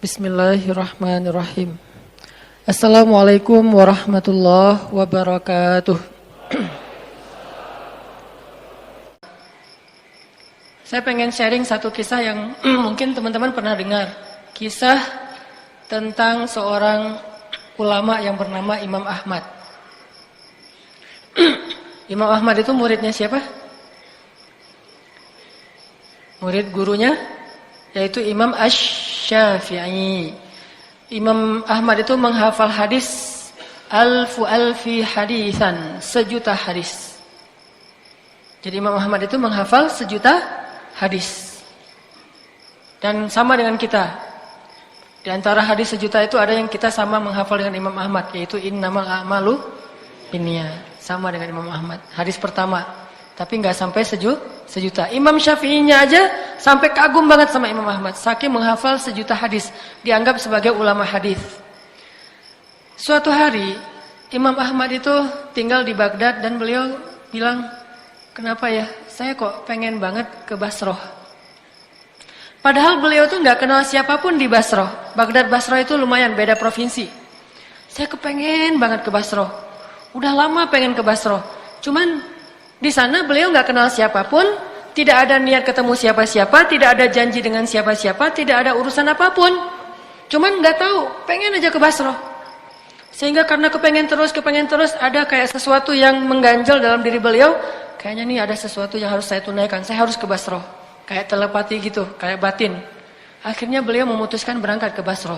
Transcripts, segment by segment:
Bismillahirrahmanirrahim. Assalamualaikum warahmatullahi wabarakatuh. Saya pengen sharing satu kisah yang mungkin teman-teman pernah dengar. Kisah tentang seorang ulama yang bernama Imam Ahmad. Imam Ahmad itu muridnya siapa? Murid gurunya yaitu Imam Asy-Syafi'i. Imam Ahmad itu menghafal hadis alfi hadisan, 1.000.000 hadis. Jadi Imam Ahmad itu menghafal 1.000.000 hadis. Dan sama dengan kita. Di antara hadis 1.000.000 itu ada yang kita sama menghafal dengan Imam Ahmad, yaitu innamal a'malu binniyat. Sama dengan Imam Ahmad. Hadis pertama. Tapi nggak sampai 1.000.000. Imam Syafi'inya aja sampai kagum banget sama Imam Ahmad. Saking menghafal 1.000.000 hadis. Dianggap sebagai ulama hadis. Suatu hari Imam Ahmad itu tinggal di Baghdad dan beliau bilang, kenapa ya saya kok pengen banget ke Basroh. Padahal beliau tuh nggak kenal siapapun di Basroh. Baghdad Basroh itu lumayan beda provinsi. Saya kepengen banget ke Basroh. Udah lama pengen ke Basroh. Cuman di sana beliau nggak kenal siapapun, tidak ada niat ketemu siapa-siapa, tidak ada janji dengan siapa-siapa, tidak ada urusan apapun. Cuman nggak tahu, pengen aja ke Basroh. Sehingga karena kepengen terus, ada kayak sesuatu yang mengganjal dalam diri beliau. Kayaknya nih ada sesuatu yang harus saya tunaikan, saya harus ke Basroh. Kayak telepati gitu, kayak batin. Akhirnya beliau memutuskan berangkat ke Basroh.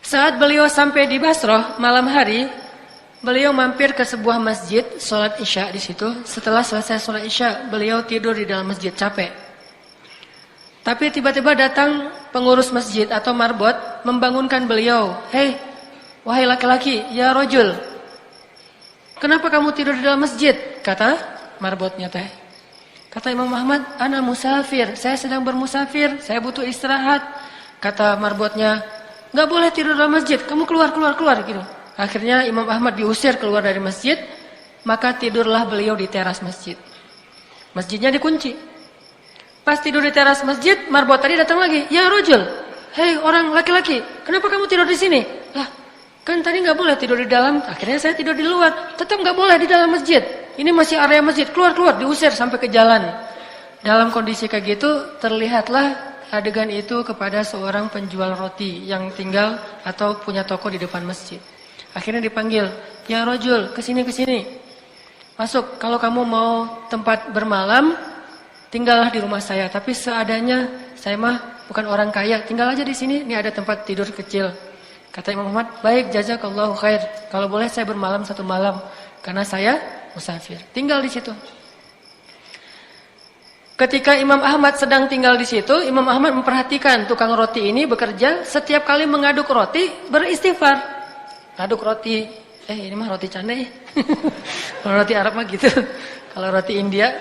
Saat beliau sampai di Basroh malam hari, beliau mampir ke sebuah masjid, sholat isya di situ. Setelah selesai sholat isya, beliau tidur di dalam masjid, capek. Tapi tiba-tiba datang pengurus masjid atau marbot membangunkan beliau. Hei, wahai laki-laki, ya rojul, kenapa kamu tidur di dalam masjid? Kata marbotnya teh. Kata Imam Ahmad, ana musafir, saya sedang bermusafir, saya butuh istirahat. Kata marbotnya, nggak boleh tidur dalam masjid, kamu keluar gitu. Akhirnya Imam Ahmad diusir keluar dari masjid, maka tidurlah beliau di teras masjid. Masjidnya dikunci. Pas tidur di teras masjid, marbot tadi datang lagi. Ya rojul, hei orang laki-laki, kenapa kamu tidur di sini? Lah, kan tadi nggak boleh tidur di dalam. Akhirnya saya tidur di luar. Tetap nggak boleh di dalam masjid. Ini masih area masjid. Keluar, diusir sampai ke jalan. Dalam kondisi kayak gitu, terlihatlah adegan itu kepada seorang penjual roti yang tinggal atau punya toko di depan masjid. Akhirnya dipanggil, ya rojul, kesini. Masuk, kalau kamu mau tempat bermalam, tinggallah di rumah saya. Tapi seadanya, saya mah bukan orang kaya, tinggal aja di sini. Ini ada tempat tidur kecil. Kata Imam Ahmad, baik, jazakallahu khair. Kalau boleh saya bermalam 1 malam, karena saya musafir. Tinggal di situ. Ketika Imam Ahmad sedang tinggal di situ, Imam Ahmad memperhatikan tukang roti ini bekerja. Setiap kali mengaduk roti, beristighfar. Ngaduk roti, ini mah roti candai. Kalau roti Arab mah gitu. Kalau roti India,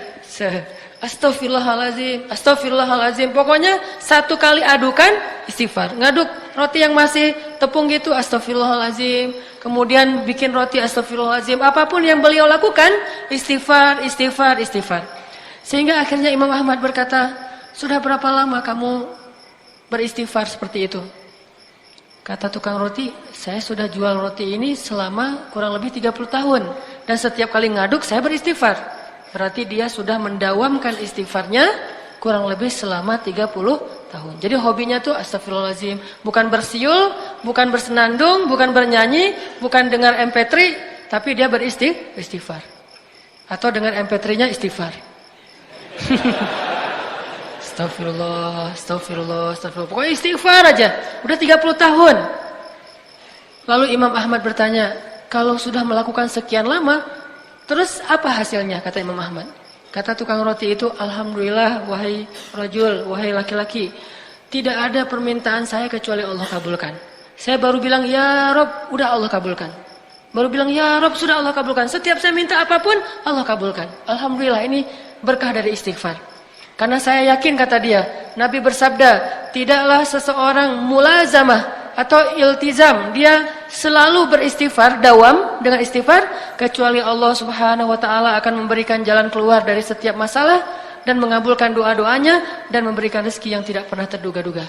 astagfirullahalazim. Pokoknya 1 kali adukan, istighfar. Ngaduk roti yang masih tepung gitu, astagfirullahalazim. Kemudian bikin roti, astagfirullahalazim. Apapun yang beliau lakukan, istighfar. Sehingga akhirnya Imam Ahmad berkata, sudah berapa lama kamu beristighfar seperti itu? Kata tukang roti, saya sudah jual roti ini selama kurang lebih 30 tahun. Dan setiap kali ngaduk saya beristighfar. Berarti dia sudah mendawamkan istighfarnya kurang lebih selama 30 tahun. Jadi hobinya tuh astagfirullahaladzim. Bukan bersiul, bukan bersenandung, bukan bernyanyi, bukan dengar MP3. Tapi dia beristighfar. Atau dengar MP3-nya istighfar. Astagfirullah. Pokoknya istighfar aja. Udah 30 tahun. Lalu Imam Ahmad bertanya, kalau sudah melakukan sekian lama, terus apa hasilnya? Kata Imam Ahmad. Kata tukang roti itu, alhamdulillah wahai rajul, wahai laki-laki, tidak ada permintaan saya kecuali Allah kabulkan. Saya baru bilang ya Rob, udah Allah kabulkan. Baru bilang ya Rob, sudah Allah kabulkan. Setiap saya minta apapun, Allah kabulkan. Alhamdulillah, ini berkah dari istighfar. Karena saya yakin, kata dia, Nabi bersabda, tidaklah seseorang mulazamah atau iltizam, dia selalu beristighfar, dawam dengan istighfar, kecuali Allah Subhanahu wa taala akan memberikan jalan keluar dari setiap masalah dan mengabulkan doa-doanya dan memberikan rezeki yang tidak pernah terduga-duga.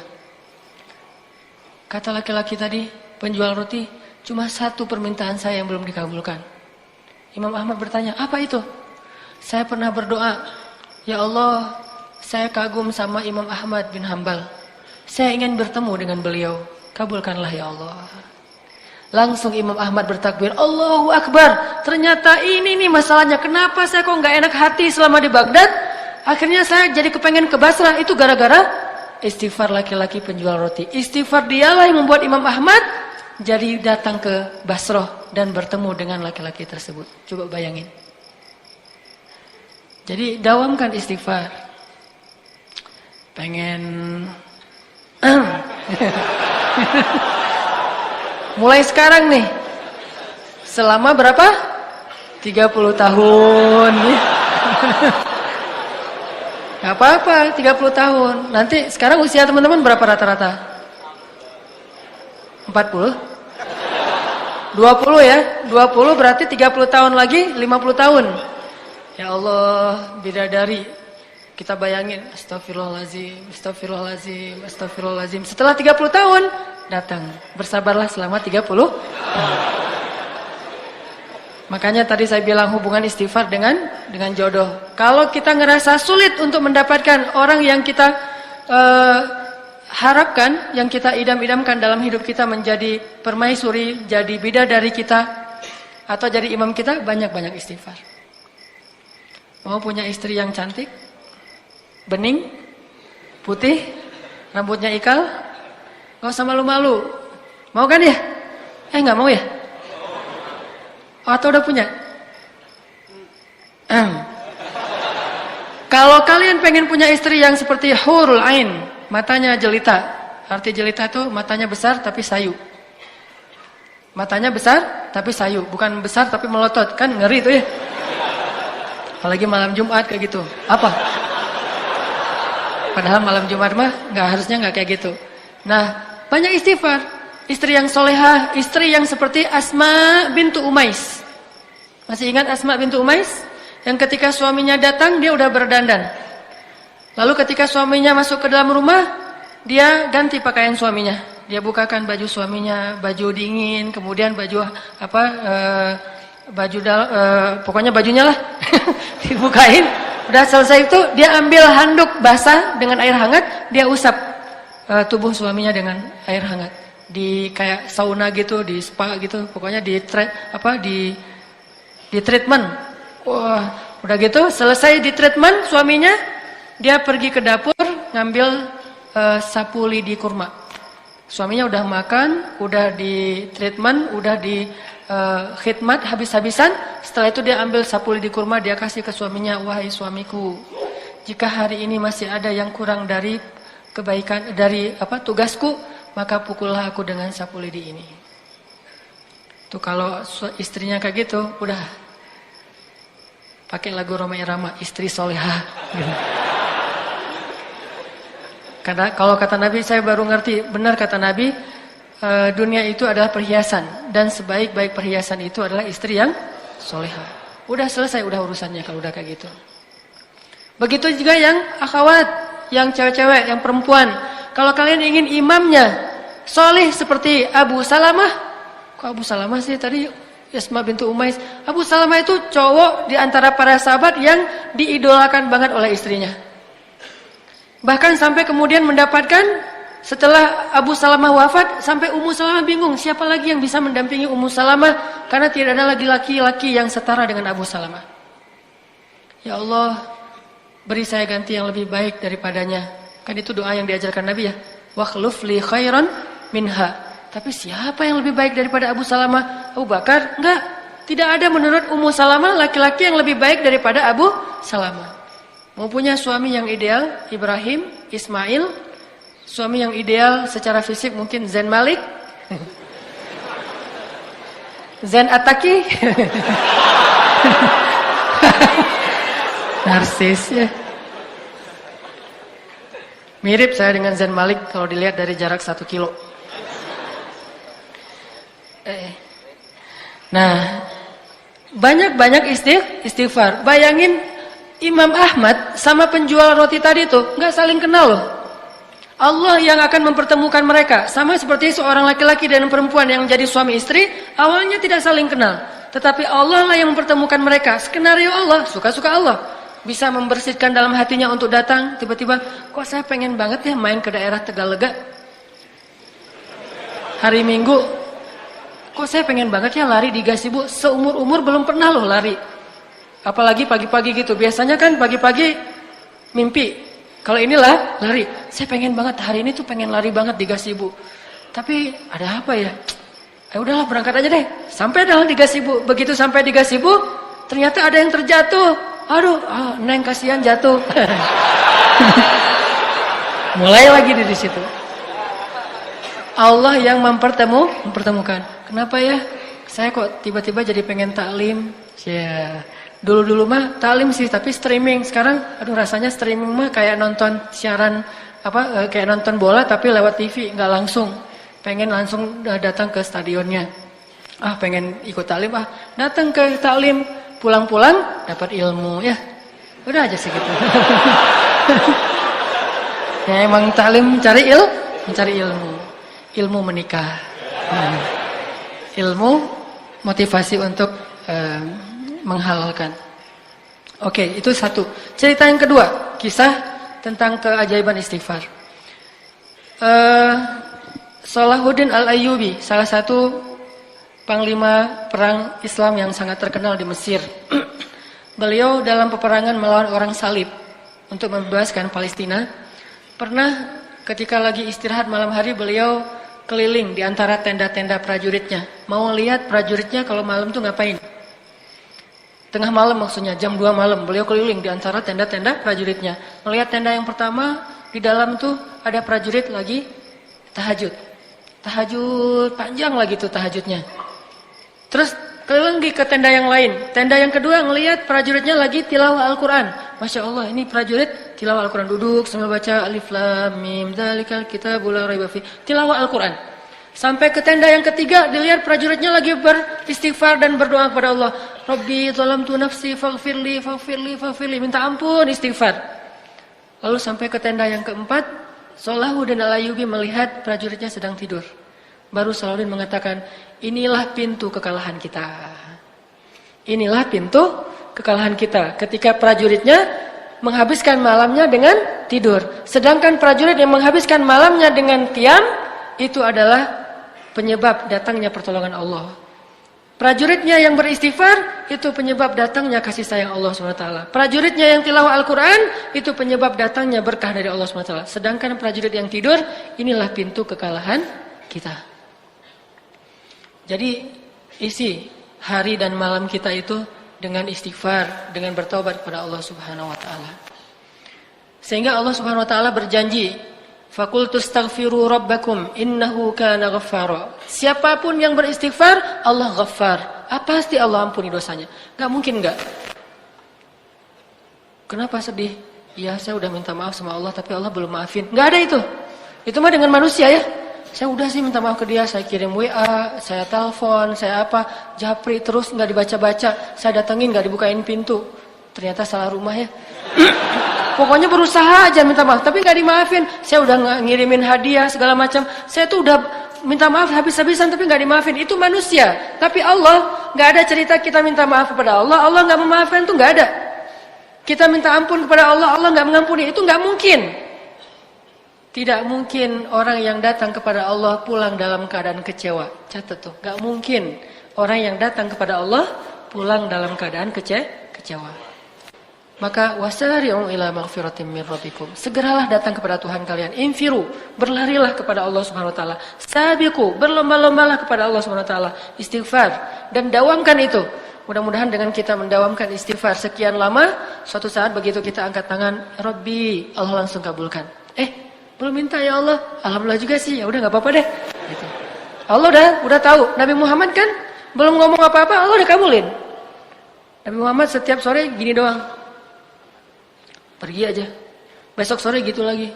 Kata laki-laki tadi, penjual roti, cuma satu permintaan saya yang belum dikabulkan. Imam Ahmad bertanya, apa itu? Saya pernah berdoa, ya Allah, saya kagum sama Imam Ahmad bin Hanbal. Saya ingin bertemu dengan beliau. Kabulkanlah ya Allah. Langsung Imam Ahmad bertakbir, Allahu Akbar. Ternyata ini nih masalahnya. Kenapa saya kok nggak enak hati selama di Baghdad? Akhirnya saya jadi kepengen ke Basrah. Itu gara-gara istighfar laki-laki penjual roti. Istighfar dialah yang membuat Imam Ahmad jadi datang ke Basrah dan bertemu dengan laki-laki tersebut. Coba bayangin. Jadi dawamkan istighfar. Pengen mulai sekarang nih. Selama berapa? 30 tahun. Gak apa-apa, 30 tahun. Nanti sekarang usia teman-teman berapa rata-rata? 40? 20 ya? 20 berarti 30 tahun lagi 50 tahun. Ya Allah, bidadari. Kita bayangin, astagfirullahaladzim, astagfirullahaladzim, astagfirullahaladzim. Setelah 30 tahun, datang. Bersabarlah selama 30. Makanya tadi saya bilang hubungan istighfar dengan jodoh. Kalau kita ngerasa sulit untuk mendapatkan orang yang kita harapkan, yang kita idam-idamkan dalam hidup kita menjadi permaisuri, jadi bidadari kita, atau jadi imam kita, banyak-banyak istighfar. Mau punya istri yang cantik? Bening, putih, rambutnya ikal, gak usah malu-malu. Mau kan ya? Gak mau ya? Atau udah punya? Kalau kalian pengen punya istri yang seperti hurul ain, matanya jelita. Arti jelita itu matanya besar tapi sayu. Matanya besar tapi sayu, bukan besar tapi melotot. Kan ngeri tuh ya. Apalagi malam Jumat kayak gitu. Apa? Padahal malam Jumat mah harusnya nggak kayak gitu. Nah, banyak istighfar. Istri yang solehah, istri yang seperti Asma bintu Umais. Masih ingat Asma bintu Umais? Yang ketika suaminya datang, dia udah berdandan. Lalu ketika suaminya masuk ke dalam rumah, dia ganti pakaian suaminya. Dia bukakan baju suaminya, baju dingin, kemudian baju apa? Pokoknya bajunya lah dibukain. Udah selesai itu, dia ambil handuk basah dengan air hangat, dia usap tubuh suaminya dengan air hangat. Di kayak sauna gitu, di spa gitu, pokoknya di treatment. Wah, udah gitu selesai di treatment suaminya, dia pergi ke dapur ngambil sapu lidi kurma. Suaminya udah makan, udah di treatment, udah di khidmat habis-habisan. Setelah itu dia ambil sapu lidi kurma, dia kasih ke suaminya, wahai suamiku, jika hari ini masih ada yang kurang dari kebaikan, dari tugasku, maka pukullah aku dengan sapu lidi ini. Tuh kalau istrinya kayak gitu, udah pakai lagu Roma Irama, istri solehah. Karena kalau kata Nabi, saya baru ngerti, benar kata Nabi, dunia itu adalah perhiasan, dan sebaik-baik perhiasan itu adalah istri yang solehah. Udah selesai, udah urusannya kalau udah kayak gitu. Begitu juga yang akhwat, yang cewek-cewek, yang perempuan. Kalau kalian ingin imamnya soleh seperti Abu Salamah, kok Abu Salamah sih tadi Asma bintu Umais? Abu Salamah itu cowok di antara para sahabat yang diidolakan banget oleh istrinya. Bahkan sampai kemudian mendapatkan, setelah Abu Salamah wafat, sampai Ummu Salamah bingung siapa lagi yang bisa mendampingi Ummu Salamah, karena tidak ada lagi laki-laki yang setara dengan Abu Salamah. Ya Allah, beri saya ganti yang lebih baik daripadanya. Kan itu doa yang diajarkan Nabi ya. Wa khluf li khairan minha. Tapi siapa yang lebih baik daripada Abu Salamah? Abu Bakar? Enggak. Tidak ada menurut Ummu Salamah laki-laki yang lebih baik daripada Abu Salamah. Mau punya suami yang ideal, Ibrahim, Ismail. Suami yang ideal secara fisik mungkin Zain Malik, Zain Ataki, narsis ya. Mirip saya dengan Zain Malik kalau dilihat dari jarak 1 kilo. Nah, banyak-banyak istighfar. Bayangin Imam Ahmad sama penjual roti tadi tuh nggak saling kenal loh. Allah yang akan mempertemukan mereka. Sama seperti seorang laki-laki dan perempuan yang menjadi suami istri, awalnya tidak saling kenal. Tetapi Allah lah yang mempertemukan mereka. Skenario Allah, suka-suka Allah. Bisa membersihkan dalam hatinya untuk datang. Tiba-tiba, kok saya pengen banget ya main ke daerah Tegalega. Hari Minggu, kok saya pengen banget ya lari di Gasibu. Seumur-umur belum pernah loh lari. Apalagi pagi-pagi gitu. Biasanya kan pagi-pagi mimpi. Kalau inilah lari, saya pengen banget hari ini tuh pengen lari banget di Gasibu. Tapi ada apa ya? Udahlah berangkat aja deh. Sampai dah di Gasibu. Begitu sampai di Gasibu, ternyata ada yang terjatuh. Aduh, Neng kasihan jatuh. Mulai lagi di situ. Allah yang mempertemukan. Kenapa ya? Saya kok tiba-tiba jadi pengen taklim? Ya. Dulu-dulu mah taklim sih, tapi streaming. Sekarang aduh rasanya streaming mah kayak nonton siaran kayak nonton bola tapi lewat TV, nggak langsung. Pengen langsung datang ke stadionnya. Pengen ikut taklim, datang ke taklim, pulang-pulang dapat ilmu ya. Udah aja segitu. Ya emang taklim mencari ilmu. Ilmu menikah. Ilmu motivasi untuk menghalalkan. Oke, itu satu. Cerita yang kedua, kisah tentang keajaiban istighfar. Salahuddin Al-Ayyubi, salah satu panglima perang Islam yang sangat terkenal di Mesir. Beliau dalam peperangan melawan orang salib untuk membebaskan Palestina. Pernah ketika lagi istirahat malam hari, beliau keliling di antara tenda-tenda prajuritnya. Mau lihat prajuritnya kalau malam tuh ngapain. Tengah malam maksudnya, jam 2 malam. Beliau keliling di antara tenda-tenda prajuritnya. Melihat tenda yang pertama, di dalam tuh ada prajurit lagi tahajud. Tahajud, panjang lagi tuh tahajudnya. Terus keliling ke tenda yang lain. Tenda yang kedua ngelihat prajuritnya lagi tilawah Al-Quran. Masya Allah, ini prajurit tilawah Al-Quran. Duduk sambil baca Alif Lam Mim Dzalikal Kitabul La Raiba Fi. Tilawah Al-Quran. Sampai ke tenda yang ketiga, dilihat prajuritnya lagi beristighfar dan berdoa kepada Allah. Rabbi zalamtu nafsi faghfirli. Minta ampun, istighfar. Lalu sampai ke tenda yang keempat, Salahuddin Al-Ayyubi melihat prajuritnya sedang tidur. Baru Salahuddin mengatakan, inilah pintu kekalahan kita. Inilah pintu kekalahan kita. Ketika prajuritnya menghabiskan malamnya dengan tidur. Sedangkan prajurit yang menghabiskan malamnya dengan qiyam, itu adalah penyebab datangnya pertolongan Allah. Prajuritnya yang beristighfar, itu penyebab datangnya kasih sayang Allah SWT. Prajuritnya yang tilawah Al-Quran, itu penyebab datangnya berkah dari Allah SWT. Sedangkan prajurit yang tidur, inilah pintu kekalahan kita. Jadi isi hari dan malam kita itu dengan istighfar, dengan bertobat kepada Allah Subhanahu wa taala. Sehingga Allah Subhanahu wa taala berjanji, "Faqultu astaghfiru rabbakum innahu kana ghaffara." Siapapun yang beristighfar, Allah Ghaffar. Pasti Allah ampuni dosanya. Enggak mungkin enggak. Kenapa sedih? Ya, saya udah minta maaf sama Allah tapi Allah belum maafin. Enggak ada itu. Itu mah dengan manusia ya. Saya udah sih minta maaf ke dia, saya kirim WA, saya telepon, saya japri terus nggak dibaca-baca, saya datengin nggak dibukain pintu, ternyata salah rumah ya. Pokoknya berusaha aja minta maaf, tapi nggak dimaafin. Saya udah ngirimin hadiah segala macam, saya tuh udah minta maaf habis-habisan tapi nggak dimaafin. Itu manusia, tapi Allah nggak ada cerita kita minta maaf kepada Allah, Allah nggak memaafkan tuh nggak ada. Kita minta ampun kepada Allah, Allah nggak mengampuni, itu nggak mungkin. Tidak mungkin orang yang datang kepada Allah pulang dalam keadaan kecewa. Catat tuh, gak mungkin orang yang datang kepada Allah pulang dalam keadaan kecewa. Maka wasari'u ila maghfiratin min rabbikum. Segeralah datang kepada Tuhan kalian. Infiru, berlarilah kepada Allah Subhanahu wa taala. Sabiqu, berlomba-lombalah kepada Allah Subhanahu wa taala. Istighfar dan dawamkan itu. Mudah-mudahan dengan kita mendawamkan istighfar sekian lama, suatu saat begitu kita angkat tangan, Rabbi, Allah langsung kabulkan. Belum minta ya Allah, alhamdulillah juga sih, ya udah nggak apa-apa deh. Gitu. Allah udah tahu. Nabi Muhammad kan belum ngomong apa-apa, Allah udah kabulin. Nabi Muhammad setiap sore gini doang, pergi aja. Besok sore gitu lagi,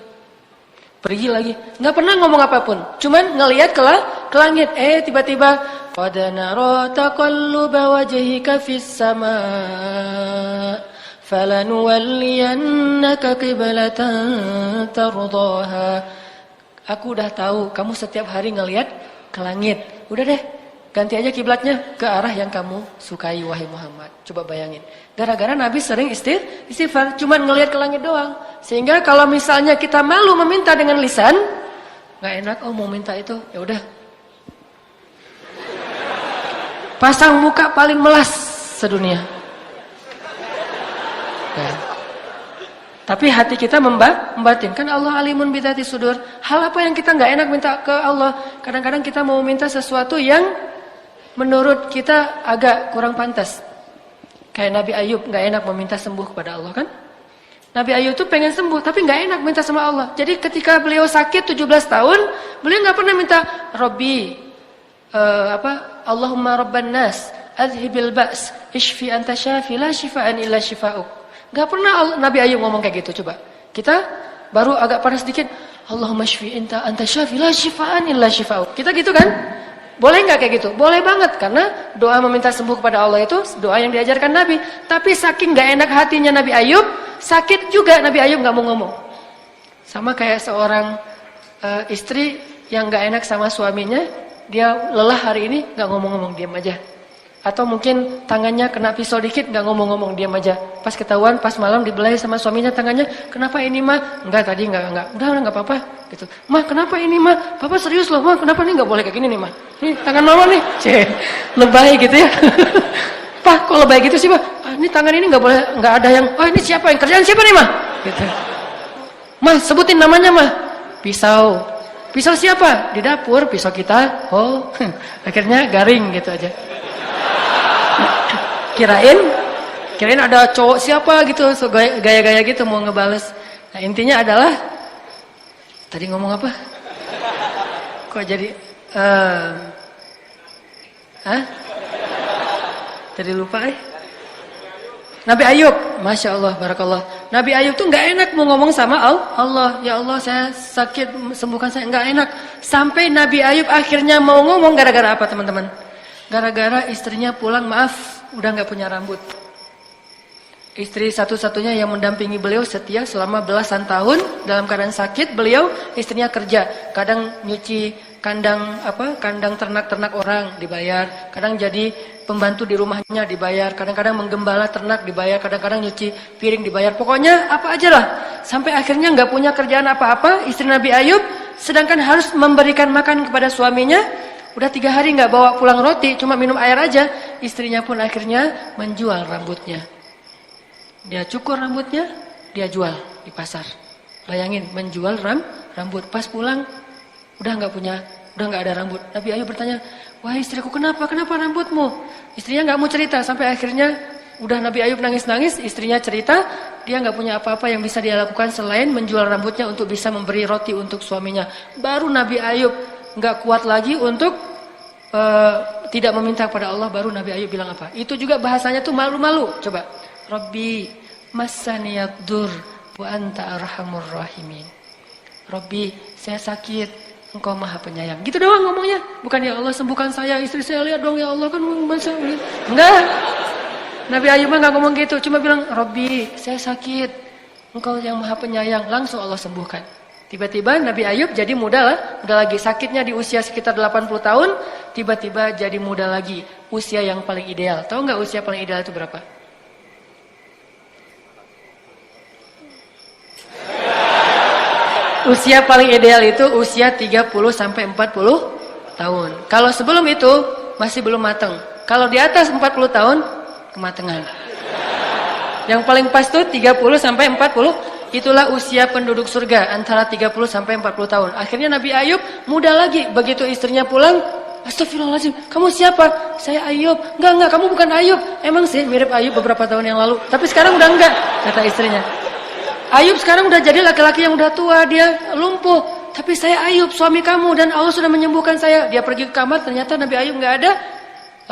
pergi lagi. Nggak pernah ngomong apapun, cuman ngelihat ke langit. Tiba-tiba, qad nara taqalluba wajhika fis sama'. فَلَنُوَلِّيَنَّكَ قِبْلَةً تَرْضَاهَا Aku udah tahu kamu setiap hari ngelihat ke langit. Udah deh, ganti aja kiblatnya ke arah yang kamu sukai wahai Muhammad. Coba bayangin. Gara-gara Nabi sering istighfar, cuman ngelihat ke langit doang. Sehingga kalau misalnya kita malu meminta dengan lisan, nggak enak, oh mau minta itu, ya udah. Pasang muka paling melas sedunia. Ya. Tapi hati kita membatin. Kan Allah alimun bidati sudur. Hal apa yang kita nggak enak minta ke Allah? Kadang-kadang kita mau minta sesuatu yang menurut kita agak kurang pantas. Kayak Nabi Ayub nggak enak meminta sembuh kepada Allah kan? Nabi Ayub tuh pengen sembuh tapi nggak enak minta sama Allah. Jadi ketika beliau sakit 17 tahun, beliau nggak pernah minta Robbi Allahumma rabban nas adhibil ba's ishfi anta syafi la shifaan illa shifa'uk. Gak pernah Nabi Ayub ngomong kayak gitu. Coba kita baru agak panas sedikit, Allahumma shfi anta syafi la shifaan illa shifa'uk. Kita gitu kan? Boleh gak kayak gitu? Boleh banget, karena doa meminta sembuh kepada Allah itu doa yang diajarkan Nabi. Tapi saking gak enak hatinya Nabi Ayub, sakit juga Nabi Ayub gak mau ngomong. Sama kayak seorang istri yang gak enak sama suaminya, dia lelah hari ini, gak ngomong-ngomong, diam aja. Atau mungkin tangannya kena pisau dikit, gak ngomong-ngomong, diam aja. Pas ketahuan, pas malam dibelai sama suaminya tangannya, kenapa ini mah? Enggak tadi, enggak. Udah gak apa-apa. Gitu. Mah kenapa ini mah? Papa serius loh, mah kenapa nih gak boleh kayak gini nih mah? Nih tangan mama nih, lebay gitu ya. Pak, kok lebay gitu sih mah? Ini tangan ini gak boleh, gak ada yang, oh ini siapa, yang kerjaan siapa nih mah? Gitu. Mah sebutin namanya mah. Pisau. Pisau siapa? Di dapur, pisau kita. Oh, akhirnya garing gitu aja. Kirain ada cowok siapa gitu, so gaya-gaya gitu mau ngebales. Nah, intinya adalah tadi ngomong apa? Kok jadi Tadi lupa Nabi Ayub, Masya Allah, Barakallah. Nabi Ayub tuh gak enak mau ngomong sama Allah. Ya Allah, saya sakit, sembuhkan saya. Gak enak. Sampai Nabi Ayub akhirnya mau ngomong gara-gara apa teman-teman? Gara-gara istrinya pulang, maaf, udah gak punya rambut. Istri satu-satunya yang mendampingi beliau setia selama belasan tahun dalam keadaan sakit. Beliau istrinya kerja, kadang nyuci kandang ternak-ternak orang dibayar, kadang jadi pembantu di rumahnya dibayar, kadang-kadang menggembala ternak dibayar, kadang-kadang nyuci piring dibayar. Pokoknya apa aja lah. Sampai akhirnya nggak punya kerjaan apa-apa istri Nabi Ayub, sedangkan harus memberikan makan kepada suaminya. Udah 3 hari nggak bawa pulang roti, cuma minum air aja. Istrinya pun akhirnya menjual rambutnya. Dia cukur rambutnya, dia jual di pasar. Bayangin, menjual rambut. Pas pulang, udah nggak ada rambut. Nabi Ayub bertanya, wah istriku kenapa rambutmu? Istrinya nggak mau cerita. Sampai akhirnya, udah Nabi Ayub nangis-nangis. Istrinya cerita, dia nggak punya apa-apa yang bisa dia lakukan selain menjual rambutnya untuk bisa memberi roti untuk suaminya. Baru Nabi Ayub nggak kuat lagi untuk tidak meminta kepada Allah. Baru Nabi Ayub bilang apa? Itu juga bahasanya tuh malu-malu. Coba. Rabbi massaniyad-dur wa anta arhamur rahimin. Rabbi, saya sakit, Engkau Maha Penyayang. Gitu doang ngomongnya. Bukan ya Allah sembuhkan saya, istri saya lihat dong ya Allah kan masa. Enggak. Nabi Ayub enggak ngomong gitu, cuma bilang, "Rabbi, saya sakit. Engkau yang Maha Penyayang." Langsung Allah sembuhkan. Tiba-tiba Nabi Ayub jadi muda lagi. Sakitnya di usia sekitar 80 tahun, tiba-tiba jadi muda lagi. Usia yang paling ideal. Tahu enggak usia paling ideal itu berapa? Usia paling ideal itu usia 30 sampai 40 tahun. Kalau sebelum itu masih belum matang. Kalau di atas 40 tahun kematangan. Yang paling pas tuh 30 sampai 40, itulah usia penduduk surga antara 30 sampai 40 tahun. Akhirnya Nabi Ayub muda lagi. Begitu istrinya pulang, astagfirullahaladzim, kamu siapa? Saya Ayub. Enggak, kamu bukan Ayub. Emang sih mirip Ayub beberapa tahun yang lalu, tapi sekarang udah enggak, kata istrinya. Ayub sekarang udah jadi laki-laki yang udah tua, dia lumpuh. Tapi saya Ayub, suami kamu, dan Allah sudah menyembuhkan saya. Dia pergi ke kamar, ternyata Nabi Ayub nggak ada.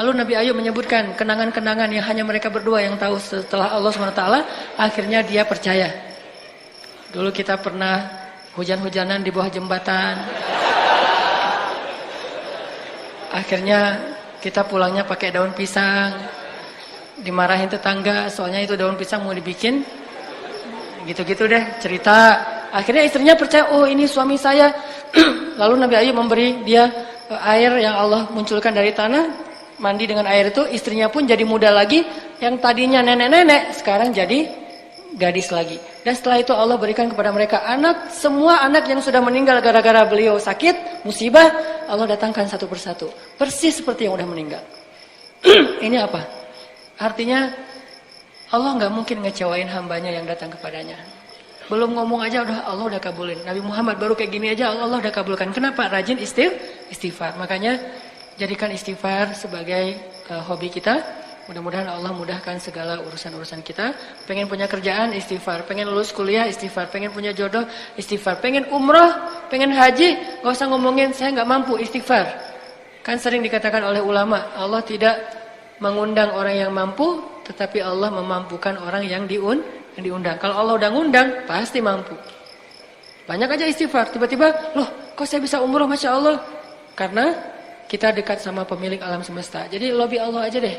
Lalu Nabi Ayub menyebutkan kenangan-kenangan yang hanya mereka berdua yang tahu. Setelah Allah SWT, akhirnya dia percaya. Dulu kita pernah hujan-hujanan di bawah jembatan. Akhirnya kita pulangnya pakai daun pisang. Dimarahin tetangga, soalnya itu daun pisang mau dibikin. Gitu-gitu deh cerita. Akhirnya istrinya percaya, oh ini suami saya Lalu Nabi Ayub memberi dia air yang Allah munculkan dari tanah, mandi dengan air itu, istrinya pun jadi muda lagi, yang tadinya nenek-nenek sekarang jadi gadis lagi. Dan setelah itu Allah berikan kepada mereka anak, semua anak yang sudah meninggal gara-gara beliau sakit, musibah, Allah datangkan satu persatu, persis seperti yang udah meninggal. Ini apa? Artinya Allah nggak mungkin ngecewain hambanya yang datang kepadanya. Belum ngomong aja Allah udah kabulin. Nabi Muhammad baru kayak gini aja Allah udah kabulkan. Kenapa? Rajin istighfar. Makanya jadikan istighfar sebagai hobi kita. Mudah-mudahan Allah mudahkan segala urusan-urusan kita. Pengen punya kerjaan, istighfar. Pengen lulus kuliah, istighfar. Pengen punya jodoh, istighfar. Pengen umroh, pengen haji, gak usah ngomongin saya gak mampu, istighfar. Kan sering dikatakan oleh ulama, Allah tidak mengundang orang yang mampu, tetapi Allah memampukan orang yang diundang. Kalau Allah udah ngundang, pasti mampu. Banyak aja istighfar. Tiba-tiba, loh kok saya bisa umroh, Masya Allah. Karena kita dekat sama pemilik alam semesta. Jadi lobby Allah aja deh.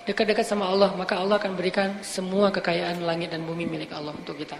Dekat-dekat sama Allah, maka Allah akan berikan semua kekayaan langit dan bumi milik Allah untuk kita.